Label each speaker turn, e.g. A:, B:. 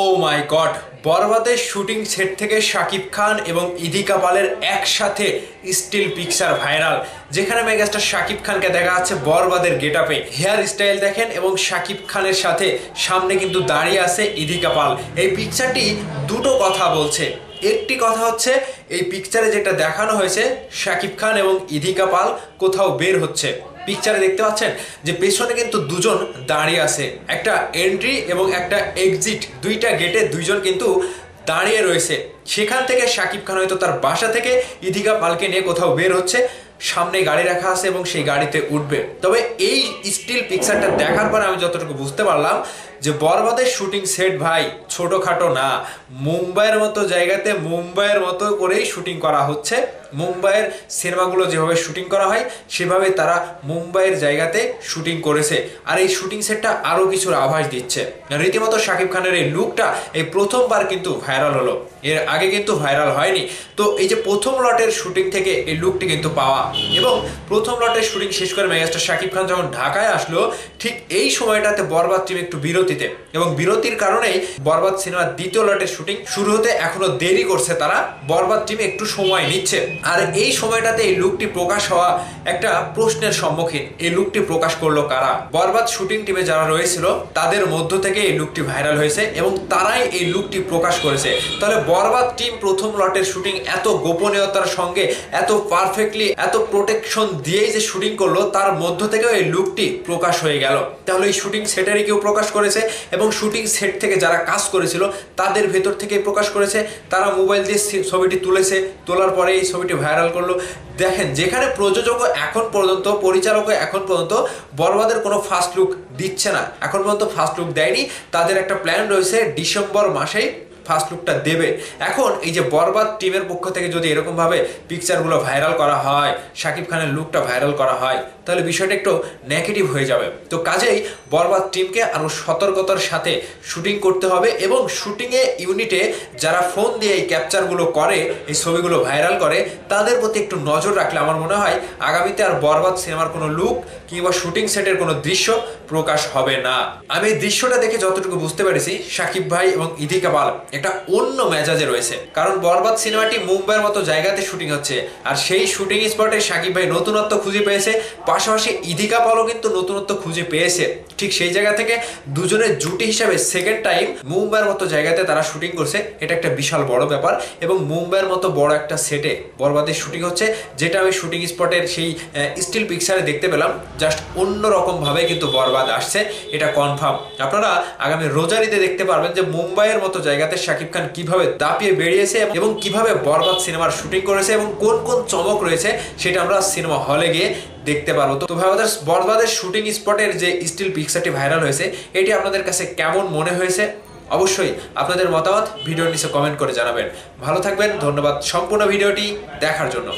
A: ও মাই god, বরবাদের shooting set থেকে শাকিব খান এবং ইদিকা পালের একসাথে স্টিল পিকচার ভাইরাল, যেখানে মেগাস্টার শাকিব খানকে দেখা যাচ্ছে বরবাদের গেটআপে। হেয়ার স্টাইল দেখেন এবং শাকিব খানের সাথে সামনে কিন্তু দাঁড়িয়ে আছে ইদিকা পাল। এই পিকচারটি দুটো কথা বলছে। একটি কথা হচ্ছে এই পিকচারে যেটা দেখানো হয়েছে শাকিব খান এবং ইদিকা পাল কোথাও বের হচ্ছে। পিকচারে দেখতে পাচ্ছেন যে পেছনে কিন্তু দুজন দাঁড়িয়ে আছে, একটা এন্ট্রি এবং একটা এক্সিট, দুইটা গেটে দুইজন কিন্তু দাঁড়িয়ে রয়েছে। সেখান থেকে শাকিব খান হয়তো তার বাসা থেকে ইদিকা পালকে নিয়ে কোথাও বের হচ্ছে, সামনে গাড়ি রাখা আছে এবং সেই গাড়িতে উঠবে। তবে এই স্টিল পিকচারটা দেখার পর আমি যতটুকু বুঝতে পারলাম যে বরবাদের শুটিং সেট ভাই ছোটখাটো না, মুম্বাইয়ের মতো জায়গাতে মুম্বাইয়ের মতো করেই শুটিং করা হচ্ছে। মুম্বাইয়ের সিনেমাগুলো যেভাবে শুটিং করা হয় সেভাবে তারা মুম্বাইয়ের জায়গাতে শুটিং করেছে। আর এই শুটিং সেটটা আরও কিছুর আভাস দিচ্ছে। রীতিমতো শাকিব খানের এই লুকটা এই প্রথমবার কিন্তু ভাইরাল হলো, এর আগে কিন্তু ভাইরাল হয়নি। তো এই যে প্রথম লটের শুটিং থেকে এই লুকটি কিন্তু পাওয়া, এবং প্রথম লটের শুটিং শেষ করে মেগাস্টার শাকিব খান যখন ঢাকায় আসলো, ঠিক এই সময়টাতে বরবাদ টিম একটু বিরতিতে, এবং বিরতির কারণেই বরবাদ সিনেমার দ্বিতীয় লটের শুটিং শুরু হতে এখনো দেরি করছে তারা। বরবাদ টিম একটু সময় নিচ্ছে। আর এই সময়টাতে এই লুকটি প্রকাশ হওয়া একটা প্রশ্নের সম্মুখীন, এই লুকটি প্রকাশ করলো কারা? বরবাদ শুটিং টিমে যারা রয়েছিল তাদের মধ্য থেকে এই লুকটি ভাইরাল হয়েছে এবং তারাই এই লুকটি প্রকাশ করেছে। তাহলে বরবাদ টিম প্রথম লটের শুটিং এত গোপনীয়তার সঙ্গে, এত পারফেক্টলি, এত প্রোটেকশন দিয়েই যে শুটিং করলো, তার মধ্য থেকেও এই লুকটি প্রকাশ হয়ে গেল। তাহলে এই শুটিং সেটারই কেউ প্রকাশ করেছে, এবং শুটিং সেট থেকে যারা কাজ করেছিল তাদের ভেতর থেকেই প্রকাশ করেছে। তারা মোবাইল দিয়ে ছবিটি তুলেছে, তোলার পরে এই ছবিটি ভাইরাল করলো। দেখেন, যেখানে প্রযোজকও এখন পর্যন্ত, পরিচালকও এখন পর্যন্ত বরবাদের কোনো ফার্স্ট লুক দিচ্ছে না, এখন পর্যন্ত ফার্স্ট লুক দেয়নি। তাদের একটা প্ল্যান রয়েছে ডিসেম্বর মাসেই ফার্স্ট লুকটা দেবে। এখন এই যে বরবাদ টিমের পক্ষ থেকে যদি এরকমভাবে পিকচারগুলো ভাইরাল করা হয়, শাকিব খানের লুকটা ভাইরাল করা হয়, তাহলে বিষয়টা একটু নেগেটিভ হয়ে যাবে। তো কাজেই বরবাদ টিমকে আরও সতর্কতার সাথে শুটিং করতে হবে, এবং শুটিংয়ে ইউনিটে যারা ফোন দিয়ে এই ক্যাপচারগুলো করে, এই ছবিগুলো ভাইরাল করে, তাদের প্রতি একটু নজর রাখলে আমার মনে হয় আগামীতে আর বরবাদ সিনেমার কোনো লুক কিংবা শুটিং সেটের কোনো দৃশ্য প্রকাশ হবে না। আমি এই দৃশ্যটা দেখে যতটুকু বুঝতে পেরেছি, শাকিব ভাই এবং ইদিকা পাল একটা অন্য মেজাজে রয়েছে। কারণ বরবাদ সিনেমাটি মুম্বাইয়ের মতো জায়গাতে শুটিং হচ্ছে, আর সেই শুটিং স্পটে শাকিব ভাই নতুনত্ব খুঁজে পেয়েছে, পাশাপাশি ইদিকা পালও কিন্তু নতুনত্ব খুঁজে পেয়েছে। ঠিক সেই জায়গা থেকে দুজনের জুটি হিসাবে সেকেন্ড টাইম মুম্বাইয়ের মতো জায়গাতে তারা শুটিং করছে। এটা একটা বিশাল বড় ব্যাপার, এবং মুম্বাইয়ের মতো বড় একটা সেটে বরবাদের শুটিং হচ্ছে, যেটা আমি শুটিং স্পটের সেই স্টিল পিকচারে দেখতে পেলাম। জাস্ট অন্যরকম ভাবে কিন্তু বরবাদ আসছে, এটা কনফার্ম। আপনারা আগামী রোজারিতে দেখতে পারবেন যে মুম্বাইয়ের মতো জায়গাতে শাকিব খান কিভাবে দাপিয়ে বেরিয়েছে এবং কিভাবে বরবাদ সিনেমার শুটিং করেছে, এবং কোন কোন চমক রয়েছে সেটা আমরা সিনেমা হলে গিয়ে দেখতে পারবো। তো ভাই, আমাদের বরবাদের শুটিং স্পটের যে স্টিল পিকচারটি ভাইরাল হয়েছে, এটি আপনাদের কাছে কেমন মনে হয়েছে অবশ্যই আপনাদের মতামত ভিডিওর নিচে কমেন্ট করে জানাবেন। ভালো থাকবেন, ধন্যবাদ সম্পূর্ণ ভিডিওটি দেখার জন্য।